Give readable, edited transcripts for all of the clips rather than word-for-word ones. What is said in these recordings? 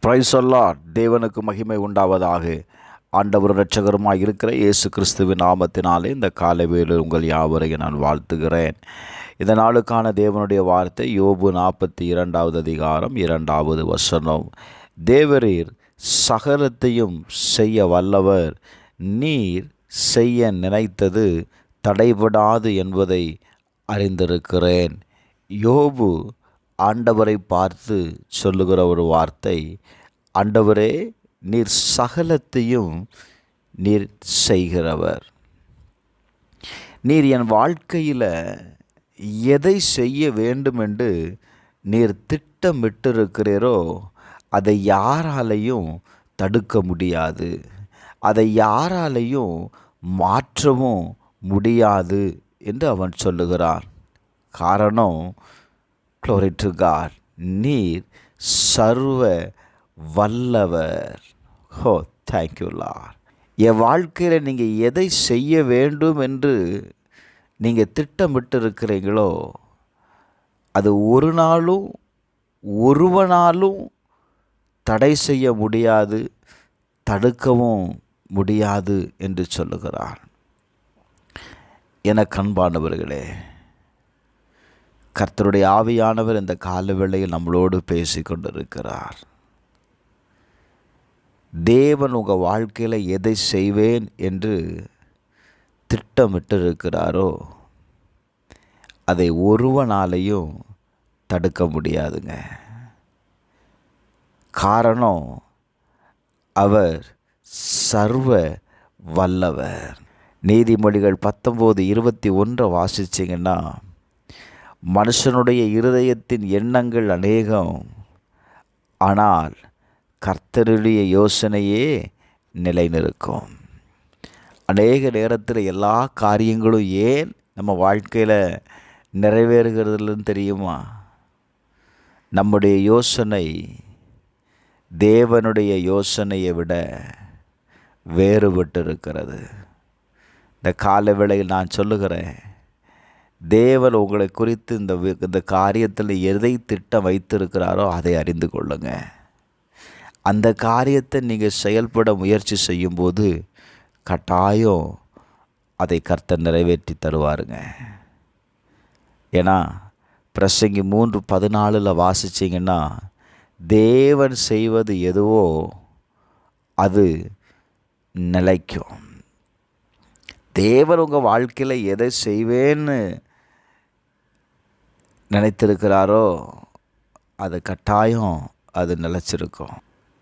Price அல்லாஹ். தேவனுக்கு மகிமை உண்டாவதாக. ஆண்டவர் இரட்சகருமாய் இருக்கிற இயேசு கிறிஸ்துவின் நாமத்தினாலே இந்த காலை வேளையில் உங்கள் யாவரையும் நான் வாழ்த்துகிறேன். இந்த நாளுக்கான தேவனுடைய வார்த்தை யோபு 42வது அதிகாரம் 2வது வசனம். தேவரீர் சகலத்தையும் செய்ய வல்லவர், நீர் செய்ய நினைத்தது தடைபடாது என்பதை அறிந்திருக்கிறேன். யோபு ஆண்டவரை பார்த்து சொல்லுகிற ஒரு வார்த்தை, ஆண்டவரே நீர் சகலத்தையும் நீர் செய்கிறவர். நீர் என் வாழ்க்கையில் எதை செய்ய வேண்டும் என்று நீர் திட்டமிட்டிருக்கிறீரோ அதை யாராலையும் தடுக்க முடியாது, அதை யாராலையும் மாற்றவும் முடியாது என்று அவன் சொல்லுகிறான். காரணம், Glory to God, நீர் சர்வ வல்லவர். ஓ தேங்க்யூ லார்ட். என் வாழ்க்கையில் நீங்கள் எதை செய்ய வேண்டும் என்று நீங்கள் திட்டமிட்டு இருக்கிறீங்களோ அது ஒரு நாளும் ஒருவனாலும் தடை செய்ய முடியாது, தடுக்கவும் முடியாது என்று சொல்லுகிறார். எனக்கு அன்பானவர்களே, கர்த்தருடைய ஆவியானவர் இந்த கால வேளையில் நம்மளோடு பேசி கொண்டிருக்கிறார். தேவன் உங்கள் வாழ்க்கையில் எதை செய்வேன் என்று திட்டமிட்டு இருக்கிறாரோ அதை ஒருவனாலையும் தடுக்க முடியாதுங்க. காரணம், அவர் சர்வ வல்லவர். நீதிமொழிகள் 19:21 வாசிச்சிங்கன்னா, மனுஷனுடைய இருதயத்தின் எண்ணங்கள் அநேகம், ஆனால் கர்த்தருடைய யோசனையே நிலை நிற்கும். அநேக நேரத்தில் எல்லா காரியங்களும் ஏன் நம்ம வாழ்க்கையில் நிறைவேறுகிறதுன்னு தெரியுமா? நம்முடைய யோசனை தேவனுடைய யோசனையை விட வேறுபட்டு இருக்கிறது. இந்த கால வேளையில் நான் சொல்லுகிறேன், தேவன் உங்களை குறித்து இந்த காரியத்தில் எதை திட்டம் வைத்திருக்கிறாரோ அதை அறிந்து கொள்ளுங்க. அந்த காரியத்தை நீங்கள் செயல்பட முயற்சி செய்யும்போது கட்டாயம் அதை கர்த்தர் நிறைவேற்றி தருவாருங்க. ஏன்னா பிரசங்கி 3:14 வாசிச்சிங்கன்னா, தேவன் செய்வது எதுவோ அது நிலைக்கும். தேவன் உங்கள் வாழ்க்கையில் எதை செய்வேன்னு நினைத்திருக்கிறாரோ அது கட்டாயம் அது நிலச்சிருக்கும்.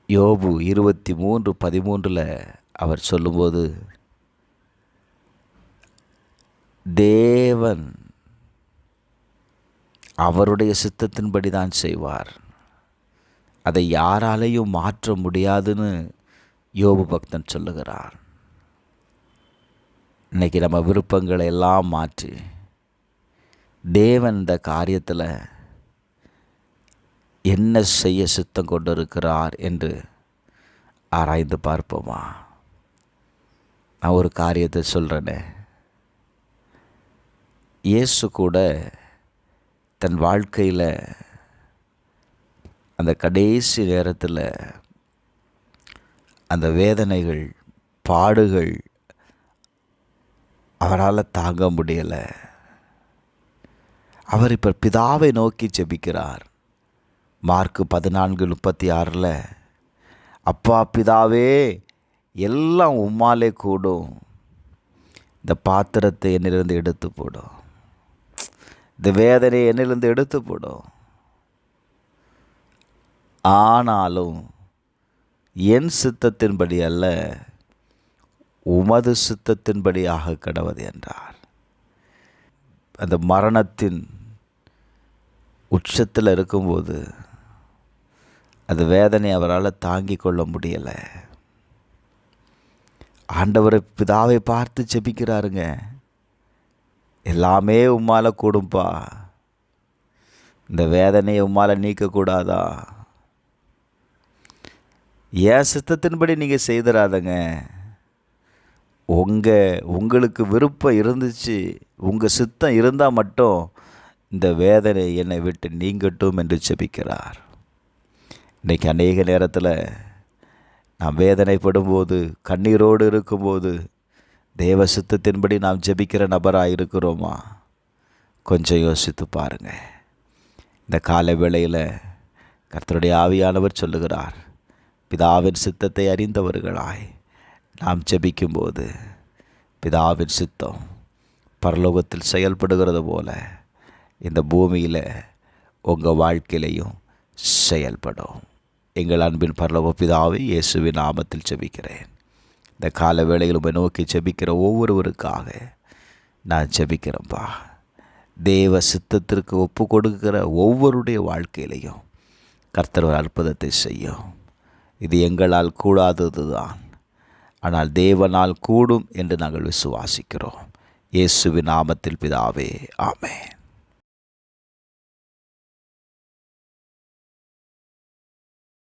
யோபு 23:13 அவர் சொல்லும்போது, தேவன் அவருடைய சித்தத்தின்படி தான் செய்வார், அதை யாராலையும் மாற்ற முடியாதுன்னு யோபு பக்தன் சொல்லுகிறார். இன்றைக்கி நம்ம விருப்பங்களை எல்லாம் மாற்றி தேவன் இந்த காரியத்தில் என்ன செய்ய சித்தம் கொண்டு இருக்கிறார் என்று ஆராய்ந்து பார்ப்போமா? நான் ஒரு காரியத்தை சொல்கிறேனே, இயேசு கூட தன் வாழ்க்கையில் அந்த கடைசி நேரத்தில் அந்த வேதனைகள், பாடுகள் அவரால் தாங்க முடியலை. அவர் இப்போ பிதாவை நோக்கி ஜெபிக்கிறார். மார்க்கு 14:36 அப்பா பிதாவே, எல்லாம் உம்மாலே கூடும், இந்த பாத்திரத்தை என்னிலிருந்து எடுத்து போடும், இந்த வேதனையை என்னிலிருந்து எடுத்து போடும், ஆனாலும் என் சித்தத்தின்படி அல்ல உமது சித்தத்தின்படி ஆக கடவது என்றார். அந்த மரணத்தின் உச்சத்தில் இருக்கும்போது அது வேதனை அவரால் தாங்கி கொள்ள முடியலை. ஆண்டவரை பிதாவை பார்த்து ஜெபிக்கிறாருங்க. எல்லாமே உம்மால கூடும்பா, இந்த வேதனையை உம்மால நீக்கக்கூடாதா? ஏன் சித்தத்தின்படி நீங்கள் செய்திடாதங்க. உங்களுக்கு விருப்பம் இருந்துச்சு, உங்கள் சித்தம் இருந்தால் மட்டும் இந்த வேதனை என்னை விட்டு நீங்கட்டும் என்று ஜெபிக்கிறார். இன்றைக்கி அநேக நேரத்தில் நாம் வேதனைப்படும்போது, கண்ணீரோடு இருக்கும்போது தேவ சித்தத்தின்படி நாம் ஜெபிக்கிற நபராக இருக்கிறோமா? கொஞ்சம் யோசித்து பாருங்கள். இந்த காலை வேளையில் கர்த்தருடைய ஆவியானவர் சொல்லுகிறார், பிதாவின் சித்தத்தை அறிந்தவர்களாய் நாம் ஜெபிக்கும்போது பிதாவின் சித்தம் பரலோகத்தில் செயல்படுகிறது போல இந்த பூமியில் உங்கள் வாழ்க்கையிலையும் செயல்படும். எங்கள் அன்பின் பரலோக பிதாவை இயேசுவின் நாமத்தில் ஜெபிக்கிறேன். இந்த கால வேளையில் உம்மை நோக்கி ஜெபிக்கிற ஒவ்வொருவருக்காக நான் ஜெபிக்கிறேன்ப்பா. தேவ சித்தத்திற்கு ஒப்பு கொடுக்கிற ஒவ்வொருடைய வாழ்க்கையிலையும் கர்த்தர் ஒரு அற்புதத்தை செய்யும். இது எங்களால் கூடாதது தான், ஆனால் தேவனால் கூடும் என்று நாங்கள் விசுவாசிக்கிறோம். இயேசுவின் நாமத்தில் பிதாவே, ஆமென்.